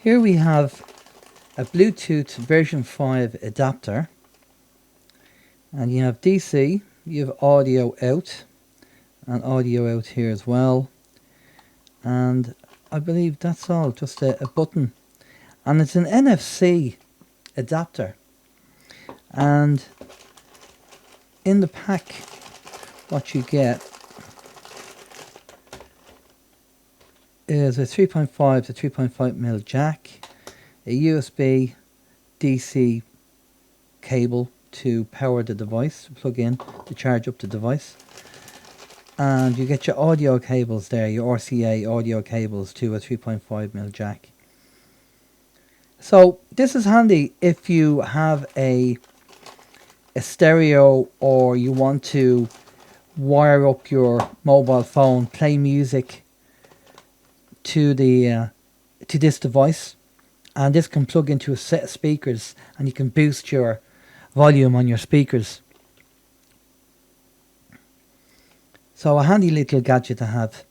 Here we have a Bluetooth version 5 adapter, and you have DC, you have audio out and audio out here as well, and I believe that's all, just a button, and it's an NFC adapter. And in the pack what you get is a 3.5 to 3.5mm jack, a USB DC cable to power the device, to plug in to charge up the device, and you get your audio cables there, your RCA audio cables to a 3.5mm jack. So this is handy if you have a stereo, or you want to wire up your mobile phone, play music to this device, and this can plug into a set of speakers and you can boost your volume on your speakers. So a handy little gadget to have.